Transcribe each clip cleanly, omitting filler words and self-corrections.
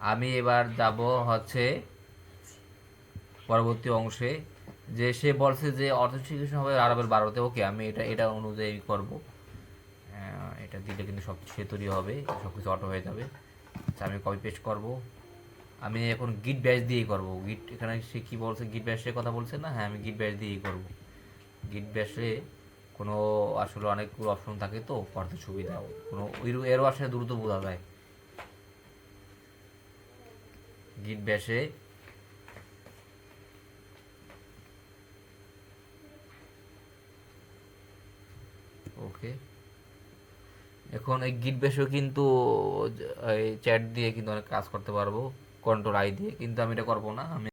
আমি এবার যাব হচ্ছে পরবর্তী অংশে, যে সে বলছে যে অথেন্টিকেশন হবে আরবের 12-তে। ওকে, আমি এটা অনুযায়ী করব। এটা দিলে কিন্তু সব সে তৈরি হবে, সব কিছু অটো হয়ে যাবে। আচ্ছা, আমি কপি পেস্ট করব। আমি এখন গিট ব্যাচ দিয়েই করব। গিট, এখানে সে কি বলছে, গিট ব্যাচের কথা বলছে না? হ্যাঁ, আমি গিট ব্যাচ দিয়েই করব। গিট ব্যাচে কোনো আসলে অনেকগুলো অপশন থাকে, তো করতে সুবিধা, কোনো এরও আসলে দ্রুত বোঝা যায় গিট ব্যাচে। ওকে, এখন এই গিট ব্যাশেও কিন্তু এই চ্যাট দিয়ে কিন্তু অনেক কাজ করতে পারবো, কন্ট্রোল আই দিয়ে, কিন্তু আমি এটা করবো না। আমি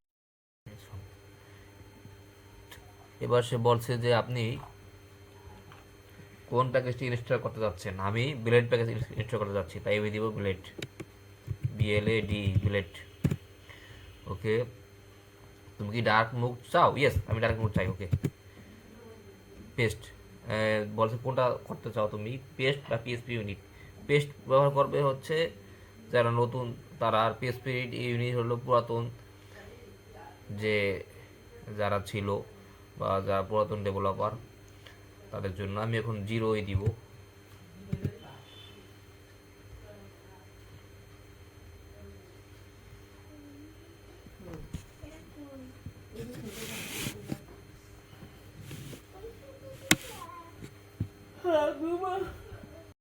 এবার সে বলছে যে আপনি কোন প্যাকেজটি ইনস্টল করতে যাচ্ছেন। আমি ব্লেড প্যাকেজ ইনস্টল করতে যাচ্ছি, তাই আমি দিব ব্লেড, BLAD, ব্লেড। ওকে, তুমি কি ডার্ক মুড চাও? ইয়েস, আমি ডার্ক মুড চাই। ওকে, পেস্ট বলছে কোনটা করতে চাও তুমি, পেস্ট বা PHP ইউনিট। পেস্ট ব্যবহার করবে হচ্ছে যারা নতুন তারা, আর PHP ইউনিট হলো পুরাতন যে যারা ছিল বা যারা পুরাতন ডেভেলপার, তাদের জন্য। আমি এখন 0 দিব।